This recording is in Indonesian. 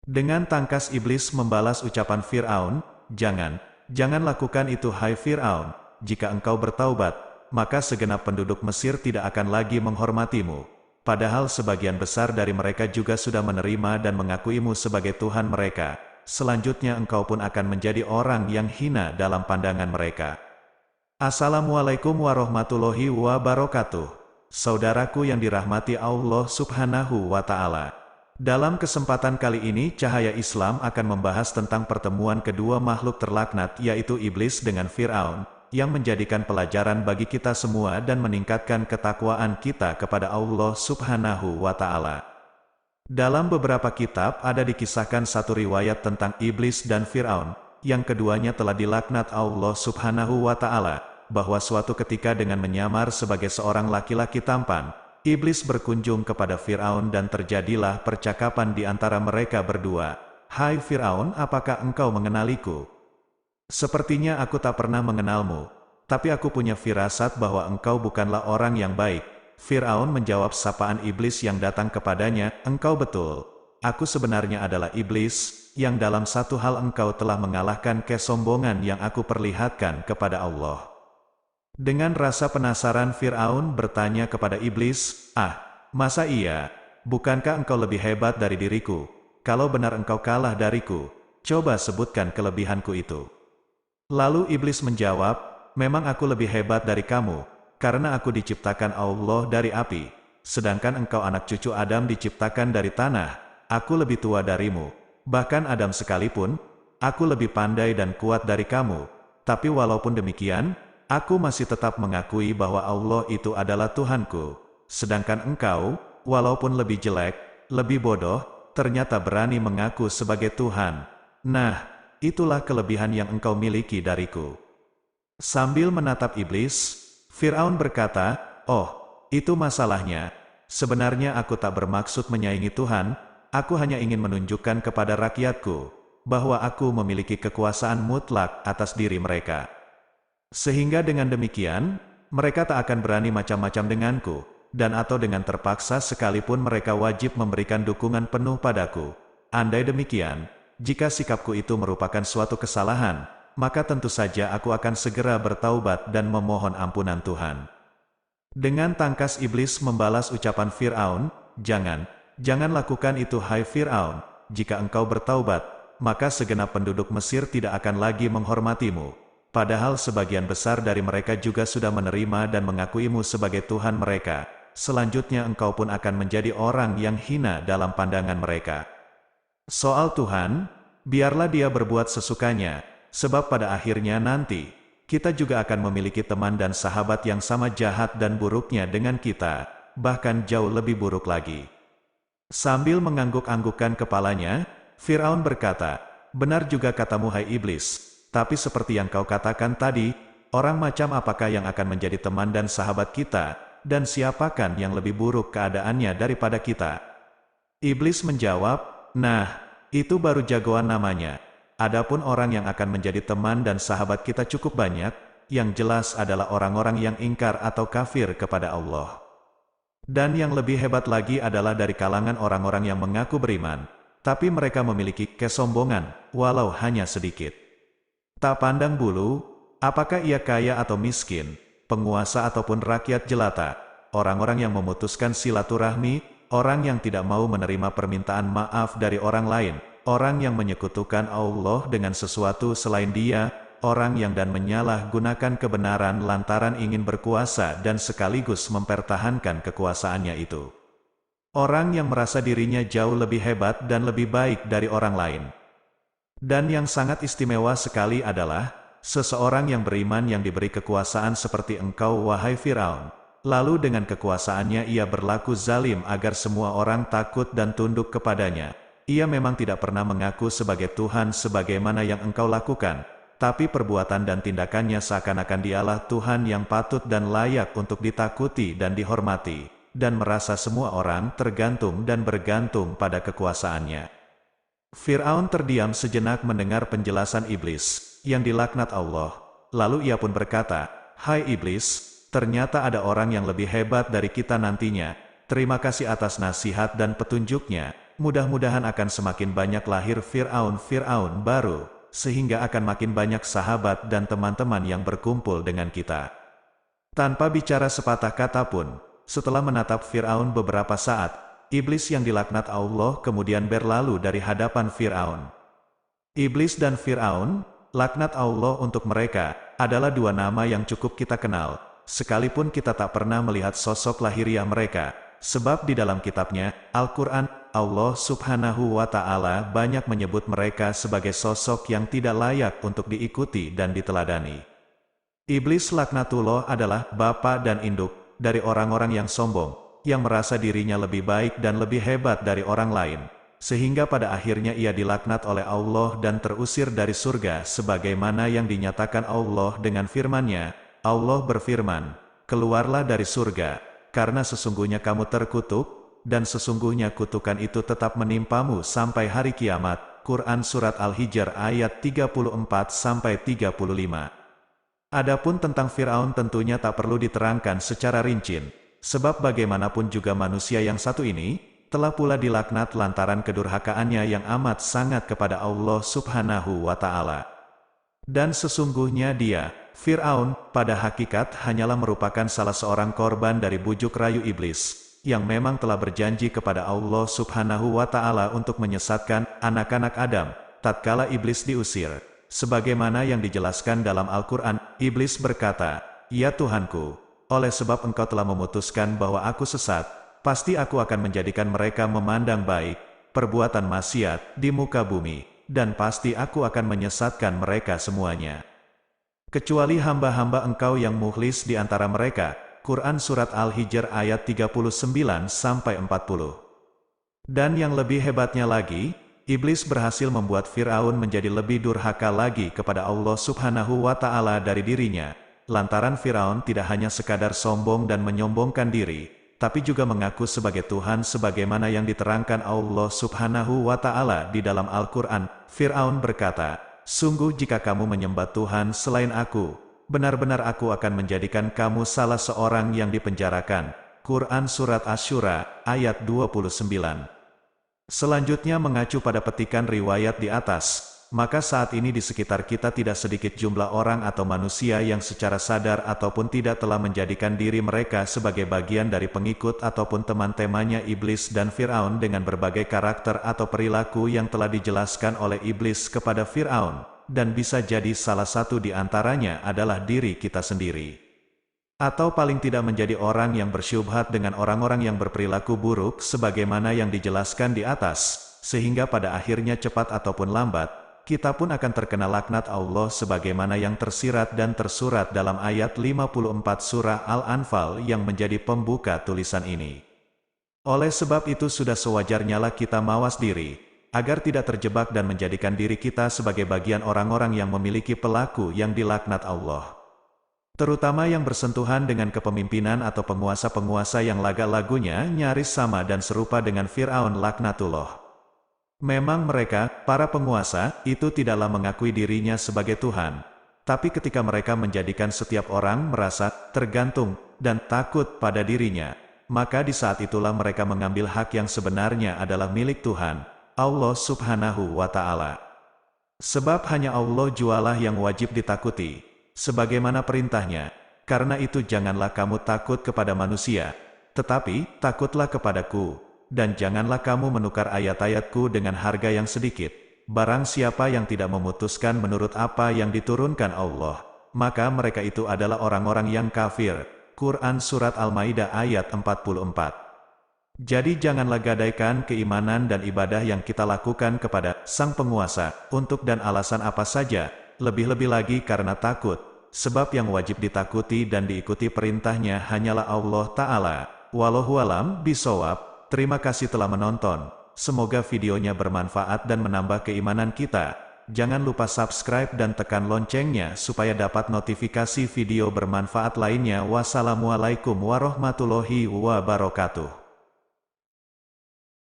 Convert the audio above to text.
Dengan tangkas iblis membalas ucapan Fir'aun, jangan lakukan itu hai Fir'aun, jika engkau bertaubat, maka segenap penduduk Mesir tidak akan lagi menghormatimu. Padahal sebagian besar dari mereka juga sudah menerima dan mengakuimu sebagai Tuhan mereka. Selanjutnya engkau pun akan menjadi orang yang hina dalam pandangan mereka. Assalamualaikum warahmatullahi wabarakatuh. Saudaraku yang dirahmati Allah Subhanahu wa Ta'ala. Dalam kesempatan kali ini, Cahaya Islam akan membahas tentang pertemuan kedua makhluk terlaknat, yaitu iblis dengan Fir'aun, yang menjadikan pelajaran bagi kita semua dan meningkatkan ketakwaan kita kepada Allah Subhanahu wa Ta'ala. Dalam beberapa kitab ada dikisahkan satu riwayat tentang iblis dan Fir'aun, yang keduanya telah dilaknat Allah Subhanahu wa Ta'ala, bahwa suatu ketika dengan menyamar sebagai seorang laki-laki tampan, iblis berkunjung kepada Fir'aun dan terjadilah percakapan di antara mereka berdua. Hai Fir'aun, apakah engkau mengenaliku? Sepertinya aku tak pernah mengenalmu, tapi aku punya firasat bahwa engkau bukanlah orang yang baik. Fir'aun menjawab sapaan iblis yang datang kepadanya, engkau betul. Aku sebenarnya adalah iblis, yang dalam satu hal engkau telah mengalahkan kesombongan yang aku perlihatkan kepada Allah. Dengan rasa penasaran Fir'aun bertanya kepada iblis, masa iya? Bukankah engkau lebih hebat dari diriku? Kalau benar engkau kalah dariku, coba sebutkan kelebihanku itu. Lalu iblis menjawab, memang aku lebih hebat dari kamu, karena aku diciptakan Allah dari api, sedangkan engkau anak cucu Adam diciptakan dari tanah. Aku lebih tua darimu, bahkan Adam sekalipun, aku lebih pandai dan kuat dari kamu. Tapi walaupun demikian, aku masih tetap mengakui bahwa Allah itu adalah Tuhanku. Sedangkan engkau, walaupun lebih jelek, lebih bodoh, ternyata berani mengaku sebagai Tuhan. Nah, itulah kelebihan yang engkau miliki dariku. Sambil menatap iblis, Fir'aun berkata, oh, itu masalahnya. Sebenarnya aku tak bermaksud menyaingi Tuhan, aku hanya ingin menunjukkan kepada rakyatku, bahwa aku memiliki kekuasaan mutlak atas diri mereka. Sehingga dengan demikian, mereka tak akan berani macam-macam denganku, dan atau dengan terpaksa sekalipun mereka wajib memberikan dukungan penuh padaku. Andai demikian, jika sikapku itu merupakan suatu kesalahan, maka tentu saja aku akan segera bertaubat dan memohon ampunan Tuhan. Dengan tangkas iblis membalas ucapan Fir'aun, jangan lakukan itu hai Fir'aun, jika engkau bertaubat, maka segenap penduduk Mesir tidak akan lagi menghormatimu. Padahal sebagian besar dari mereka juga sudah menerima dan mengakuimu sebagai Tuhan mereka. Selanjutnya engkau pun akan menjadi orang yang hina dalam pandangan mereka. Soal Tuhan, biarlah dia berbuat sesukanya, sebab pada akhirnya nanti, kita juga akan memiliki teman dan sahabat yang sama jahat dan buruknya dengan kita, bahkan jauh lebih buruk lagi. Sambil mengangguk-anggukkan kepalanya, Fir'aun berkata, benar juga katamu hai iblis, tapi seperti yang kau katakan tadi, orang macam apakah yang akan menjadi teman dan sahabat kita, dan siapakah yang lebih buruk keadaannya daripada kita? Iblis menjawab, nah, itu baru jagoan namanya. Adapun orang yang akan menjadi teman dan sahabat kita cukup banyak, yang jelas adalah orang-orang yang ingkar atau kafir kepada Allah. Dan yang lebih hebat lagi adalah dari kalangan orang-orang yang mengaku beriman, tapi mereka memiliki kesombongan, walau hanya sedikit. Tak pandang bulu, apakah ia kaya atau miskin, penguasa ataupun rakyat jelata, orang-orang yang memutuskan silaturahmi, orang yang tidak mau menerima permintaan maaf dari orang lain, orang yang menyekutukan Allah dengan sesuatu selain Dia, orang yang dan menyalahgunakan kebenaran lantaran ingin berkuasa dan sekaligus mempertahankan kekuasaannya itu. Orang yang merasa dirinya jauh lebih hebat dan lebih baik dari orang lain. Dan yang sangat istimewa sekali adalah, seseorang yang beriman yang diberi kekuasaan seperti engkau wahai Fir'aun. Lalu dengan kekuasaannya ia berlaku zalim agar semua orang takut dan tunduk kepadanya. Ia memang tidak pernah mengaku sebagai Tuhan sebagaimana yang engkau lakukan. Tapi perbuatan dan tindakannya seakan-akan dialah Tuhan yang patut dan layak untuk ditakuti dan dihormati, dan merasa semua orang tergantung dan bergantung pada kekuasaannya. Fir'aun terdiam sejenak mendengar penjelasan iblis, yang dilaknat Allah. Lalu ia pun berkata, hai iblis, ternyata ada orang yang lebih hebat dari kita nantinya. Terima kasih atas nasihat dan petunjuknya. mudah-mudahan akan semakin banyak lahir Fir'aun baru, sehingga akan makin banyak sahabat dan teman-teman yang berkumpul dengan kita. Tanpa bicara sepatah kata pun, setelah menatap Fir'aun beberapa saat, iblis yang dilaknat Allah kemudian berlalu dari hadapan Fir'aun. Iblis dan Fir'aun, laknat Allah untuk mereka, adalah dua nama yang cukup kita kenal, sekalipun kita tak pernah melihat sosok lahiriah mereka, sebab di dalam kitabnya, Al-Quran, Allah Subhanahu wa Ta'ala banyak menyebut mereka sebagai sosok yang tidak layak untuk diikuti dan diteladani. Iblis laknatullah adalah bapa dan induk dari orang-orang yang sombong, yang merasa dirinya lebih baik dan lebih hebat dari orang lain, sehingga pada akhirnya ia dilaknat oleh Allah dan terusir dari surga sebagaimana yang dinyatakan Allah dengan firman-Nya. Allah berfirman, "Keluarlah dari surga, karena sesungguhnya kamu terkutuk, dan sesungguhnya kutukan itu tetap menimpamu sampai hari kiamat." Quran Surat Al-Hijr ayat 34-35. Adapun tentang Fir'aun tentunya tak perlu diterangkan secara rinci, sebab bagaimanapun juga manusia yang satu ini, telah pula dilaknat lantaran kedurhakaannya yang amat sangat kepada Allah Subhanahu wa Ta'ala. Dan sesungguhnya dia, Fir'aun, pada hakikat hanyalah merupakan salah seorang korban dari bujuk rayu iblis, yang memang telah berjanji kepada Allah Subhanahu wa Ta'ala untuk menyesatkan anak-anak Adam, tatkala iblis diusir. Sebagaimana yang dijelaskan dalam Al-Quran, iblis berkata, "Ya Tuhanku, oleh sebab Engkau telah memutuskan bahwa aku sesat, pasti aku akan menjadikan mereka memandang baik perbuatan maksiat di muka bumi, dan pasti aku akan menyesatkan mereka semuanya. Kecuali hamba-hamba Engkau yang mukhlis di antara mereka." Quran Surat Al-Hijr ayat 39-40. Dan yang lebih hebatnya lagi, iblis berhasil membuat Fir'aun menjadi lebih durhaka lagi kepada Allah Subhanahu wa Ta'ala dari dirinya, lantaran Fir'aun tidak hanya sekadar sombong dan menyombongkan diri, tapi juga mengaku sebagai Tuhan sebagaimana yang diterangkan Allah Subhanahu wa Ta'ala di dalam Al-Quran. Fir'aun berkata, "Sungguh jika kamu menyembah Tuhan selain aku, benar-benar aku akan menjadikan kamu salah seorang yang dipenjarakan." Quran Surat Asy-Syura ayat 29. Selanjutnya mengacu pada petikan riwayat di atas, maka saat ini di sekitar kita tidak sedikit jumlah orang atau manusia yang secara sadar ataupun tidak telah menjadikan diri mereka sebagai bagian dari pengikut ataupun teman-temannya iblis dan Fir'aun dengan berbagai karakter atau perilaku yang telah dijelaskan oleh iblis kepada Fir'aun, dan bisa jadi salah satu di antaranya adalah diri kita sendiri. Atau paling tidak menjadi orang yang bersyubhat dengan orang-orang yang berperilaku buruk sebagaimana yang dijelaskan di atas, sehingga pada akhirnya cepat ataupun lambat, kita pun akan terkena laknat Allah sebagaimana yang tersirat dan tersurat dalam ayat 54 surah Al-Anfal yang menjadi pembuka tulisan ini. Oleh sebab itu sudah sewajarnya lah kita mawas diri, agar tidak terjebak dan menjadikan diri kita sebagai bagian orang-orang yang memiliki pelaku yang dilaknat Allah. Terutama yang bersentuhan dengan kepemimpinan atau penguasa-penguasa yang laga-lagunya nyaris sama dan serupa dengan Fir'aun laknatullah. Memang mereka, para penguasa, itu tidaklah mengakui dirinya sebagai Tuhan. Tapi ketika mereka menjadikan setiap orang merasa tergantung dan takut pada dirinya, maka di saat itulah mereka mengambil hak yang sebenarnya adalah milik Tuhan, Allah Subhanahu wa Ta'ala. Sebab hanya Allah jualah yang wajib ditakuti, sebagaimana perintahnya. Karena itu janganlah kamu takut kepada manusia, tetapi takutlah kepadaku, dan janganlah kamu menukar ayat-ayatku dengan harga yang sedikit. Barang siapa yang tidak memutuskan menurut apa yang diturunkan Allah, maka mereka itu adalah orang-orang yang kafir. Quran Surat Al-Maidah ayat 44. Jadi janganlah gadaikan keimanan dan ibadah yang kita lakukan kepada Sang Penguasa, untuk dan alasan apa saja, lebih-lebih lagi karena takut, sebab yang wajib ditakuti dan diikuti perintahnya hanyalah Allah Ta'ala. Wallahualam bisawab. Terima kasih telah menonton. Semoga videonya bermanfaat dan menambah keimanan kita. Jangan lupa subscribe dan tekan loncengnya supaya dapat notifikasi video bermanfaat lainnya. Wassalamualaikum warahmatullahi wabarakatuh.